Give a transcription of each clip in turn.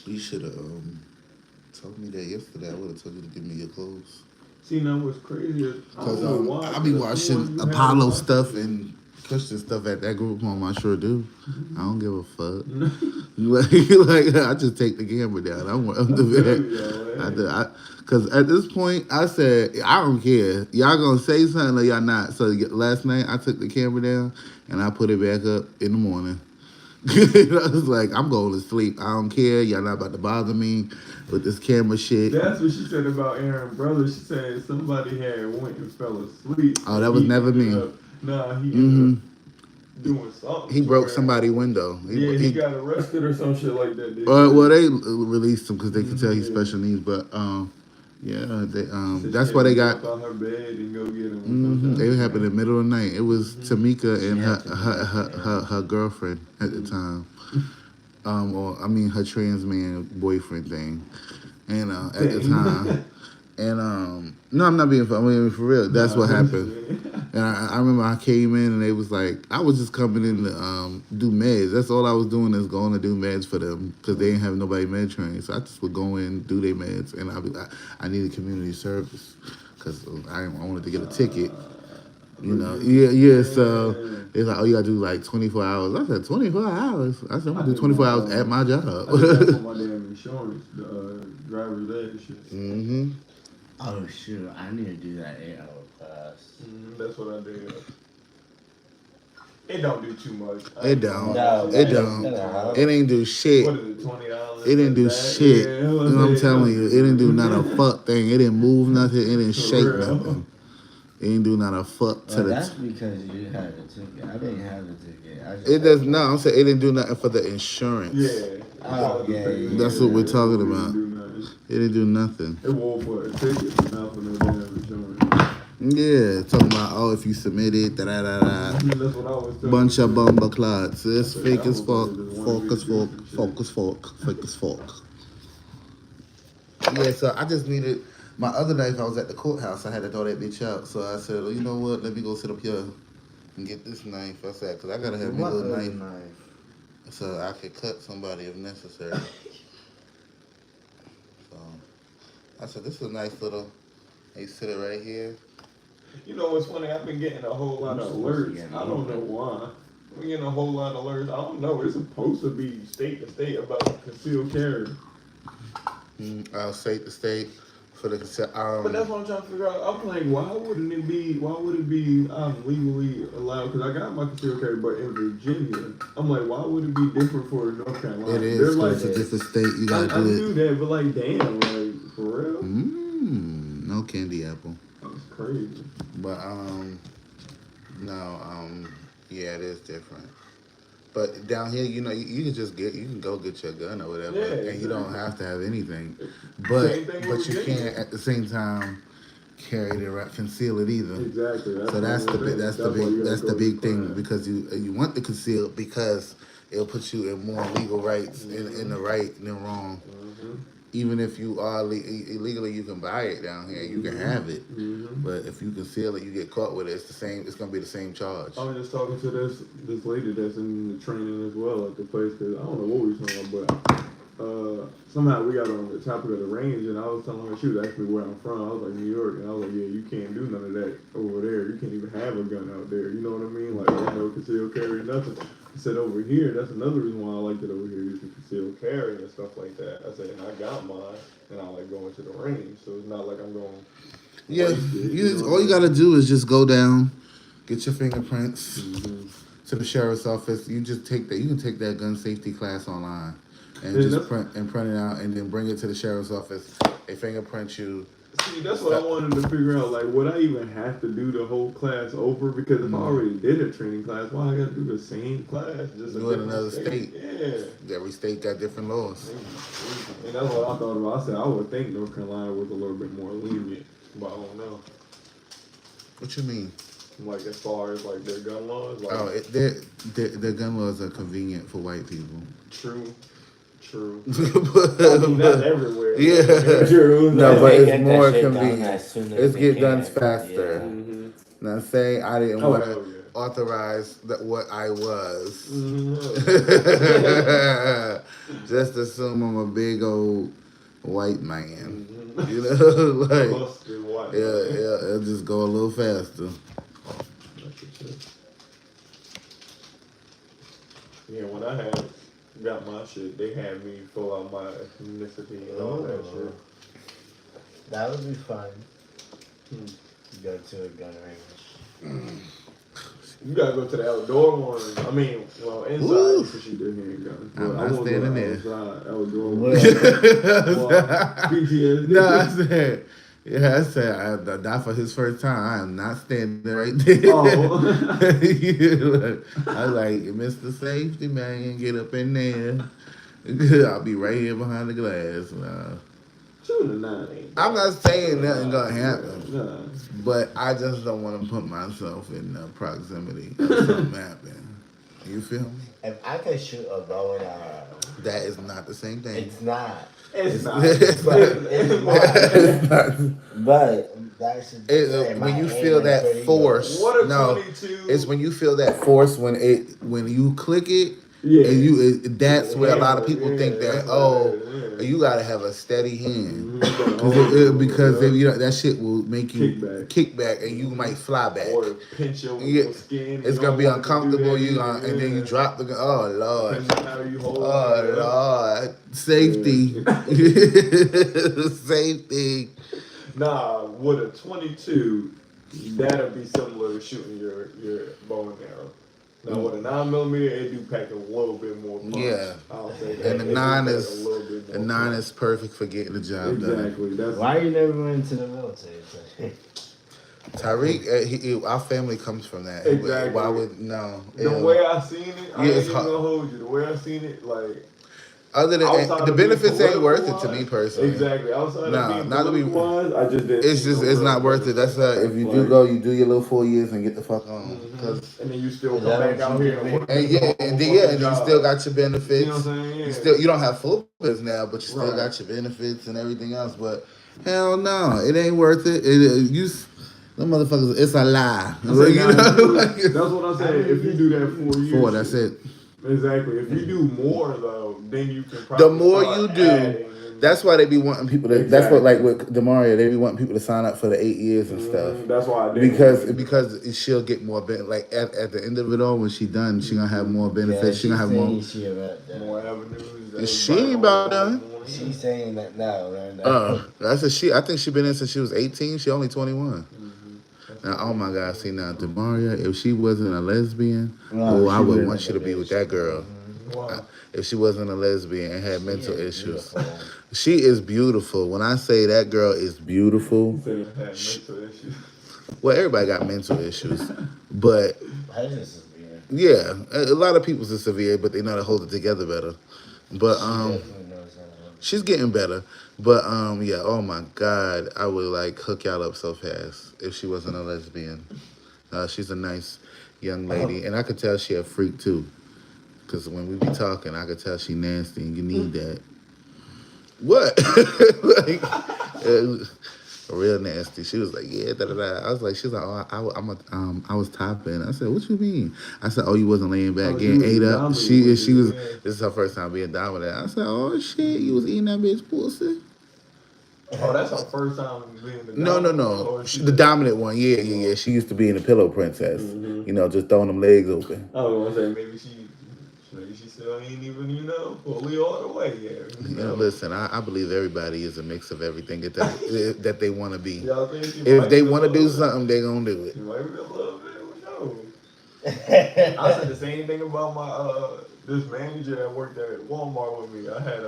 You should have told me that yesterday. I would have told you to give me your clothes. See, now what's crazy is I Cause don't know why. I be Cause the watching ones you had in Apollo my stuff picture. and Christian stuff at that group home. I sure do. I don't give a fuck. I'm Like I just take the camera down. I'm the telling vet. y'all, I, hey. do- I, Cause at this point I said I don't care. Y'all gonna say something or y'all not. So last night I took the camera down and I put it back up in the morning. I was like, I'm going to sleep. I don't care. Y'all not about to bother me with this camera shit. That's what she said about Aaron brother. She said somebody had went and fell asleep, Oh, and that was he never ended me. up. Nah, he ended Hmm. up doing something He to broke where. somebody's window. Yeah, he got arrested or some shit like that. They Well, said. they released him because they could tell he's Yeah. special needs. But yeah, She said she that's had why to they get got. up out her bed and go get him or some shit. It I happened in the middle of the night. It was said, Tamika She and had to be up there. her girlfriend at the time. Or I mean her trans man boyfriend thing, and at the time, Dang. and no, I'm not being. I mean for real. That's Nah, what that's happened. man. And I remember I came in and they was like, I was just coming in to do meds. That's all I was doing is going to do meds for them because they didn't have nobody med trained. So I just would go in, do their meds, and I needed community service because I wanted to get a ticket. You know, yeah. So Yeah. it's like, oh, you gotta do like 24 hours. I said 24 hours. I said I'm I gonna do did 24 that. hours at my job. I did that for my damn insurance, the driver's ed shit. Hmm. Oh shoot, I need to do that 8-hour class. That's what I did. It don't do too much. It don't. No, It that don't. ain't gonna help. It ain't do shit. What is it, $20? It didn't do shit. Yeah, You know what I'm telling you? It didn't do not a fuck thing. It didn't move nothing. It didn't shake For real. nothing. It didn't do not a fuck to Well, the. that's because you had a ticket. I didn't have a ticket. I just It does no. I'm saying it didn't do nothing for the insurance. Yeah. Oh, yeah. That's what we're talking It about. didn't do nothing. It didn't do nothing. It won't for a ticket, but not for no damn insurance. Yeah, talking about if you submitted, da da da da. That's what I was telling Bunch of you. bumper clots. It's said, fake that as fuck. motherfucker just wanna Fork be as fork. tricked and shit. Fork as fork. Fake as fork. Yeah, so I just needed my other knife. I was at the courthouse. I had to throw that bitch out. So I said, well, you know what? Let me go sit up here and get this knife. I said, because I got to have my What little other knife so I could cut somebody if necessary. So I said, this is a nice little, you sit it right here. You know what's funny? I've been getting a whole lot of alerts. I don't know why. I'm getting a whole lot of alerts. I don't know. It's supposed to be state to state about concealed carry. State to state for the But that's what I'm trying to figure out. I'm like, why wouldn't it be? Why would it be legally allowed? Because I got my concealed carry, but in Virginia, I'm like, why would it be different for North Carolina? it is. They're 'Cause like, it's a different state. You I gotta do knew it. that, but like, damn, like for real, No candy apple. that's crazy. But no yeah, it is different. But down here, you know, you can just you can go get your gun or whatever, Yeah, and you don't have to have anything. Same thing But with you Virginia. can't at the same time carry it around, conceal it either. Exactly. So that's the big that's the why you big gotta that's go the to big thing class. because you want to conceal it because it'll put you in more legal rights in the right than wrong. Mhm. Even if you are illegally, you can buy it down here. You can have it, Mhm. but if you conceal it, you get caught with it. It's the same. It's gonna be the same charge. I was just talking to this lady that's in the training as well at the place because I don't know what we were talking about, but somehow we got on the topic of the range and I was telling her she was asking me where I'm from. I was like New York and I was like, yeah, you can't do none of that over there. You can't even have a gun out there. You know what I mean? Like there's no concealed carry, nothing. I said over here, that's another reason why I liked it over here. You can conceal carry and stuff like that. I said, and I got mine and I like going to the range, so it's not like I'm going. Yeah, wasted, know all what you I mean? gotta do is just go down, get your fingerprints Mhm. to the sheriff's office. You just take that. You can take that gun safety class online, and Yeah, just that's- print it out, and then bring it to the sheriff's office. They fingerprint you. See, that's what I wanted to figure out. Like, would I even have to do the whole class over? Because if I already did a training class, why I got to do the same class? Just a Do it in different another state. Yeah. Every state got different laws. And that's what I thought about. I said, I would think North Carolina was a little bit more lenient, but I don't know. What you mean? Like, as far as, like, their gun laws, like, Oh, their gun laws are convenient for white people. true. I But- mean, not everywhere. Yeah. True. No, They but it's get that more shit done convenient. as soon as It's they get can. done faster. Mm-hmm. Now say I didn't Oh, want hell to. yeah. authorize what I was. Mhm. Just assume I'm a big old white man. Mhm. You know, like Busted white. yeah, it'll just go a little faster. That's the shit. Yeah, when I got my shit, they had me fill out my ethnicity and all that shit. That would be fun. Hmm. Go to a gun range. You gotta go to the outdoor one. I mean, well, inside Woo. because you did hear guns. I'm But not I want to standing go there. outside, outdoor one. Well, PTSD. No, I said, not for his first time. I am not standing right there. Oh. I was like, Mr. Safety Man, get up in there. I'll be right here behind the glass. Shooting a 9 ain't. I'm not saying nothing gonna happen, Nah. but I just don't want to put myself in the proximity of something happening. You feel me? if I could shoot a bow and arrow, That is not the same thing. it's not. It's not. It's But it's not. It's not. But that's When you feel that force. What a No, 22. it's when you feel that force when you click it, Yeah. and that's where a lot of people Yeah, think that that's what it is. you gotta have a steady hand. Mhm. Because if you know, that shit will make you Kick kick back and you might fly back. Or pinch your Yeah. skin. It's You gonna don't be want to do uncomfortable. that And either. then you drop the gun. Oh Lord. Depending on how you hold it. Oh Lord. Safety. Safety. Nah, with a 22, that'll be similar to shooting your bow and arrow. Now with a 9mm, it do pack a little bit more punch. Yeah. I'll say that. And It the do 9 pack is a little bit more the 9 punch. is perfect for getting the job done. Exactly. That's Why you never went into the military? Tyreek, our family comes from that. Exactly. Why would no? the way I seen it. I Yeah, ain't it's even hard. gonna hold you. The way I seen it, like Other than outside the of being benefits ain't worth it to political-wise, me personally. Exactly. Outside Nah, of being not to be- political-wise, I just didn't. It's see just no it's real not worth it. benefit. That's if you do Like, go, you do your little 4 years and get the fuck on. mhm. 'Cause- And then you still Is come that back what out you here did? and work. and you still got your benefits. You know what I'm saying? Yeah. You don't have full benefits now, but you still Right. got your benefits and everything else. But hell no, it ain't worth it. Them motherfuckers, it's a lie. I say, You nah, know? that's what I'm saying. If you do that 4 years, Four, that's it. Exactly. If you do more though, then you can probably The more start you do, adding and- that's why they be wanting people to. That's what, like with Demaria, they be wanting people to sign up for the 8 years and stuff. That's why I did Because she'll get more like at the end of it all when she done, she gonna have more benefits. She gonna have more. She about that. more avenues. She ain't about done. She's saying that now, right? That's a she. I think she been in since she was 18. She only 21. Now, oh my God, see now, Demaria, if she wasn't a lesbian, No, I she would would've want been you to a be bitch. with that girl. Wow. If she wasn't a lesbian and had mental Yeah, issues. beautiful. She is beautiful. When I say that girl is beautiful, Said it had mental issues. well, everybody got mental issues, but Hers is weird. yeah, a lot of people's is severe, but they know how to hold it together better. But She definitely knows how to- she's getting better. But yeah, oh my God, I would like hook y'all up so fast if she wasn't a lesbian. She's a nice young lady, and I could tell she a freak too. Cause when we be talking, I could tell she nasty, and you need that. What? Like, real nasty. She was like, yeah, da da da. I was like, she was like, oh, I was topping. I said, what you mean? I said, oh, you wasn't laying back Oh, getting she was ate up. dominant She with was. you, yeah. This is her first time being dominant. I said, oh shit, you was eating that bitch pussy. Oh, that's her first time being the No. Or The dominant one, yeah. She used to be in the Pillow Princess. Mhm. You know, just throwing them legs open. I was gonna say maybe she still ain't even fully all the way yet. You know, listen, I believe everybody is a mix of everything that they want to be. Y'all think she If might they be a want to do little bit? something, they gonna do it. She might be a little bit. Who knows? I said the same thing about my this manager that worked at Walmart with me. I had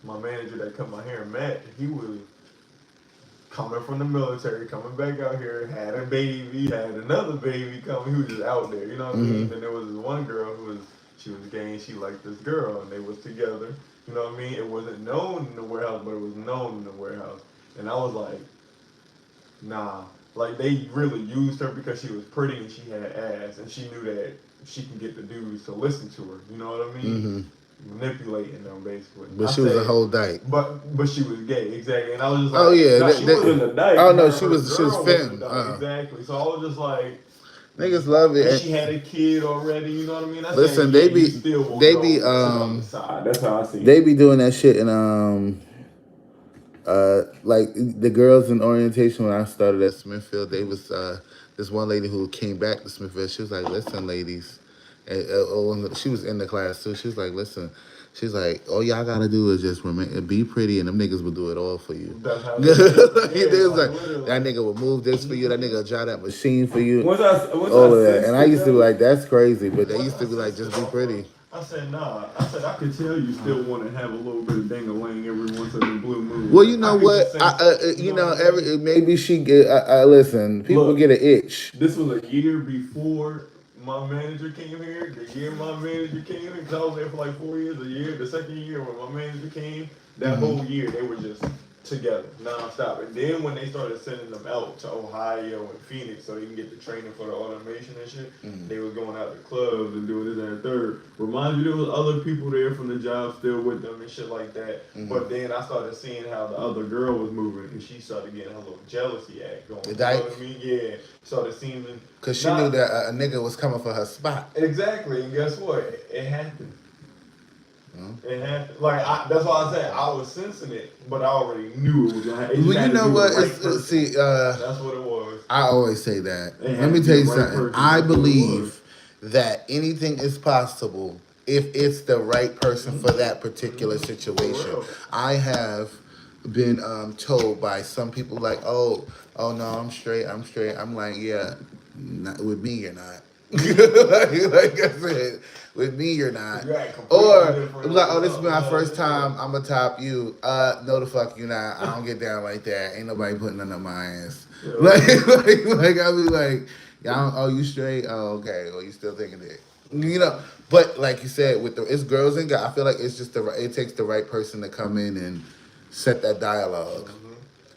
my manager that cut my hair, Matt. He was coming from the military, coming back out here, had a baby, had another baby coming. He was just out there, you know what I mean? And there was this one girl she was gay and she liked this girl and they was together. You know what I mean? It wasn't known in the warehouse, but it was known in the warehouse. And I was like, nah. Like, they really used her because she was pretty and she had ass, and she knew that she can get the dudes to listen to her. You know what I mean? Manipulating them, basically. But I she was a said- whole dyke. But she was gay, exactly. And I was just like, Oh, yeah, nah, she wasn't a dyke. oh, no, Her she was girl femme, a dyke, exactly. So I was just like, Niggas love it. And she had a kid already, you know what I mean? That's Listen, saying, they yeah, be- you still will they go be, sit on the side. That's how I see They it. be doing that shit in like the girls in orientation when I started at Smithfield, they was this one lady who came back to Smithfield. She was like, "Listen, ladies," and, she was in the class too. She was like, "Listen," she's like, "All y'all gotta do is just be pretty, and them niggas will do it all for you." That's how They it was like, literally. that nigga will move this for you. That nigga will drive that machine for you. Once All I of that, sensed and I it, used to be though, like, "That's crazy," but they once used to I be like, sensed "Just it, be pretty." I said, nah. I said, I could tell you still want to have a little bit of dang-a-lang every once in a blue moon. Well, you know I could what? just sense it, You know, what I mean? maybe she get. Listen, people Look. get an itch. This was a year before my manager came here. The year my manager came here, because I was there for like 4 years. A year, the second year when my manager came, that whole year they were just together, nonstop. And then when they started sending them out to Ohio and Phoenix so they can get the training for the automation and shit, they were going out to clubs and doing this and that third. Remind you, there was other people there from the job still with them and shit like that. But then I started seeing how the other girl was moving, and she started getting her little jealousy act going. You know what I mean? Yeah. Started seeing. Because she knew that a nigga was coming for her spot. Exactly, and guess what? It happened. It happened. Like that's why I said I was sensing it, but I already knew it was gonna happen. Well, you know what? That's what it was. I always say that. It had Let me to tell be you the right something. person. I That's what it believe was. that anything is possible if it's the right person for that particular situation. real. I have been told by some people like, oh no, I'm straight. I'm like, yeah, not, with me you're not. like I said, with me you're not. Right, completely Or different. like, oh, this is my first time. I'm gonna top you. No, the fuck you not. I don't get down like that. Ain't nobody putting nothing on my ass. Yeah. Like I be like, yeah, oh, you straight? Oh, okay. Well, you still thinking it? You know. But like you said, with it's girls and guys. I feel like it's just it takes the right person to come in and set that dialogue,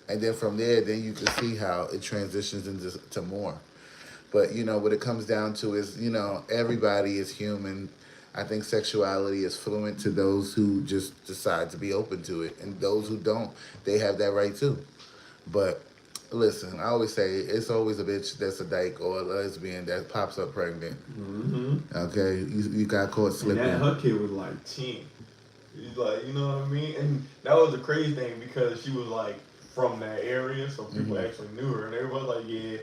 and then from there, then you can see how it transitions into more. But, you know, what it comes down to is, you know, everybody is human. I think sexuality is fluent to those who just decide to be open to it. And those who don't, they have that right too. But listen, I always say it's always a bitch that's a dyke or a lesbian that pops up pregnant. Okay? You got caught slipping. And that her kid was like 10. He's like, you know what I mean? And that was the crazy thing because she was like from that area, so people actually knew her. And everybody was like, yeah.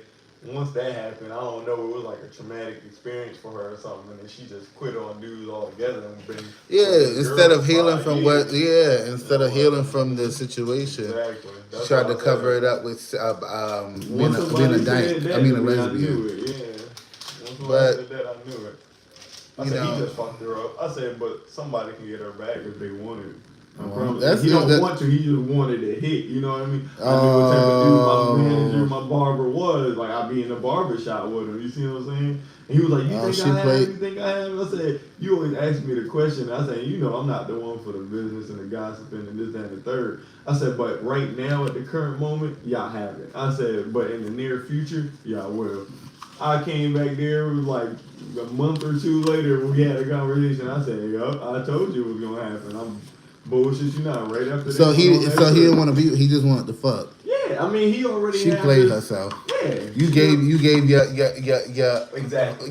Once that happened, I don't know, it was like a traumatic experience for her or something, and then she just quit on dudes altogether and been instead of healing from years. instead of healing from the situation, Exactly. she tried to cover it up with being a dyke. I mean a lesbian. I knew it, yeah. Once But said that, I knew it. I you said know, he just fucked her up. I said, but somebody can get her back if they wanted. I Well, promise. that's- He don't that- want to. He just wanted to hit. You know what I mean? I knew what type of dude my manager, my barber was. Like I be in the barber shop with him. You see what I'm saying? And he was like, "You think I have? You think I have?" I said, "You always ask me the question." I said, "You know, I'm not the one for the business and the gossiping and this, that, and the third." I said, "But right now, at the current moment, y'all have it." I said, "But in the near future, y'all will." I came back there, it was like a month or two later, we had a conversation. I said, "Yup, I told you it was gonna happen." I'm bullshit you not. Right after so that, he on that so he trip. didn't want to be. He just wanted to fuck. Yeah, I mean, he already. She had played this- herself. Yeah, You gave your exactly.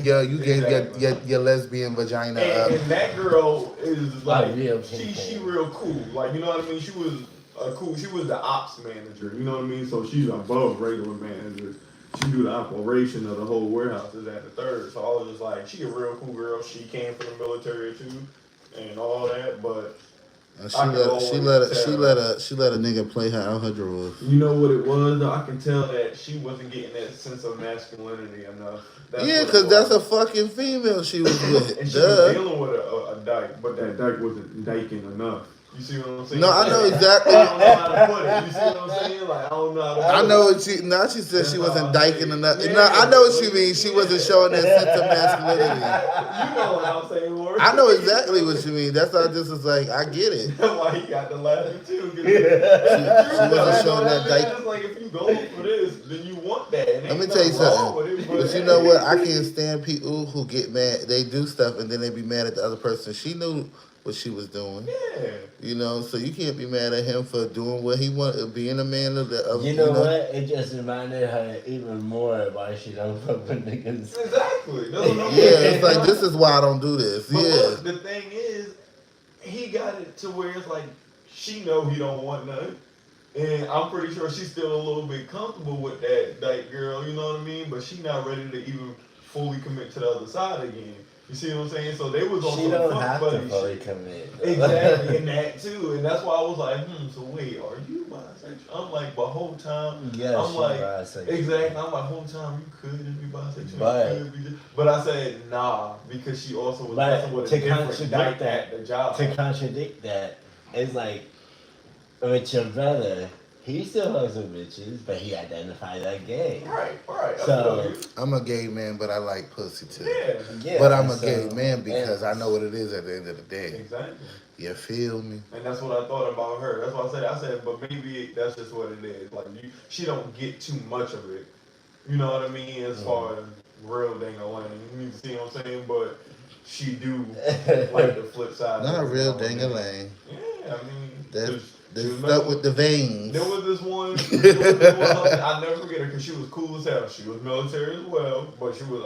you gave Exactly. your lesbian vagina up. And that girl is like real she people. real cool. Like you know what I mean. She was cool. She was the ops manager. You know what I mean. So she's above regular managers. She do the operation of the whole warehouse is at the third. So I was just like, she a real cool girl. She came from the military too, and all that. But She let a nigga play her out her drawers. you know what it was? Though? I can tell that she wasn't getting that sense of masculinity enough. Yeah, because that's a fucking female she was with. And she was Duh. dealing with a dyke, but that dyke wasn't dyking enough. You see what I'm saying? No, I know exactly. I don't know how to put it. You see what I'm saying? Like I don't know how to put I it. know what she. Now she said she That's wasn't how I dyking say it. enough. Yeah. No, I know what she means. She wasn't showing that sense of masculinity. You know what I'm saying, Lord. I know exactly what you mean. That's why I just was like, I get it. That's why he got the laughing too. She wasn't showing that dyke. It's like if you go for this, then you want that. And Let me ain't tell you nothing wrong something. with it, But you know what? I can't stand people who get mad. They do stuff and then they be mad at the other person. She knew what she was doing. Yeah. You know, so you can't be mad at him for doing what he wanted, being a man of the. You know what? It just reminded her even more why she don't fuck with niggas. Exactly. Yeah, it's like this is why I don't do this. But Yeah. look, the thing is, he got it to where it's like she know he don't want nothing. And I'm pretty sure she's still a little bit comfortable with that girl, you know what I mean? But she not ready to even fully commit to the other side again. You see what I'm saying? So they was on She some don't fuck have buddy to fully shit. commit. Exactly, and that too. And that's why I was like, so wait, are you bisexual? I'm like, but whole time, Yeah, I'm she like, bisexual. exactly. I'm like, whole time you could just be bisexual. But- you could be but I said, nah, because she also was But messing with a to different contradict dyke that- at the job. To contradict that, it's like with your brother, he still hugs with bitches, but he identifies as gay. Right. I So- feel you. I'm a gay man, but I like pussy too. Yeah, Yeah, But I'm a so- gay man because and- I know what it is at the end of the day. exactly. You feel me? And that's what I thought about her. That's what I said, but maybe that's just what it is. Like she don't get too much of it. You know what I mean? As far as real dang-a-lang. You see what I'm saying? But she do like the flip side. Not of it. real dang-a-lang. Yeah, I mean, That's she was stuck messing- with the veins. There was this one, I'll never forget her because she was cool as hell. She was military as well, but she was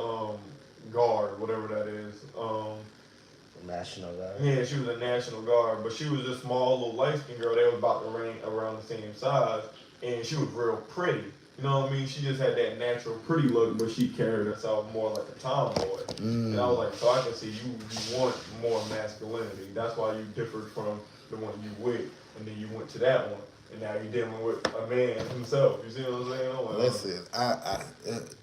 guard, whatever that is. National Guard. Yeah, she was a National Guard, but she was this small little light skinned girl. They was about to rank around the same size, and she was real pretty. You know what I mean? She just had that natural pretty look, but she carried herself more like a tomboy. And I was like, so I can see you want more masculinity. That's why you differed from the one you with, and then you went to that one, and now you're dealing with a man himself. You see what I'm saying? I'm like, Listen,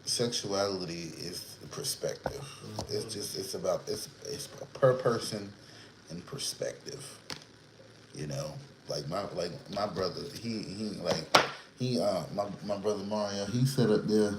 sexuality is perspective. It's about it's per person and perspective. You know, like my brother, my brother Mario, he sat up there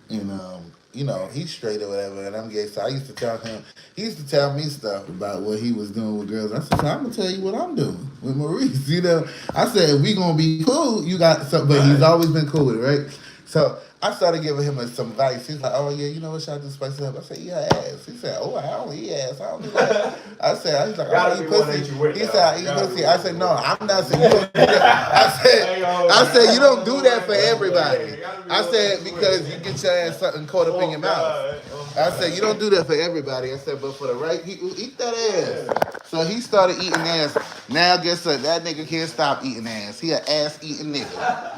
and you know, he's straight or whatever, and I'm gay. So I used to tell him, he used to tell me stuff about what he was doing with girls. I said, I'm gonna tell you what I'm doing with Maurice. You know, I said, if we gonna be cool, you got something, but he's always been cool with it, right? So I started giving him some advice. He's like, oh yeah, you know what, should I do spice it up? I said, yeah, ass. He said, oh, I don't eat ass. I don't do that. I said, he's like, I Gotta don't eat be one that pussy. you with He now. said, I eat Gotta pussy. be I one said, you no, with. I'm not saying you don't do that. I said, you don't do that for everybody. I said, because you get your ass something caught up in your mouth. I said, you don't do that for everybody. I said, but for the right people, eat that ass. So he started eating ass. Now guess what? That nigga can't stop eating ass. He an ass eating nigga.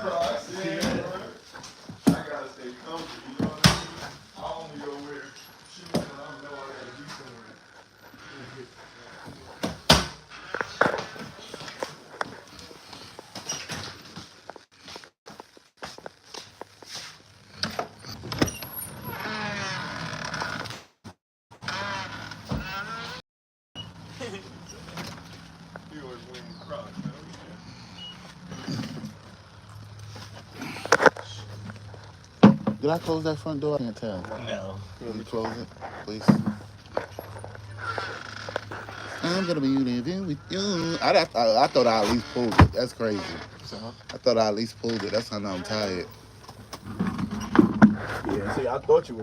I gotta stay comfortable, you know what I mean? I only go wear shoes when I know I gotta do somewhere. He always wearing Crocs, man. Did I close that front door? I can't tell. No. Can you close it, please? I'm gonna be there with you. I thought I at least pulled it. That's crazy. I thought I at least pulled it. That's how now I'm tired. Yeah, see, I thought you were.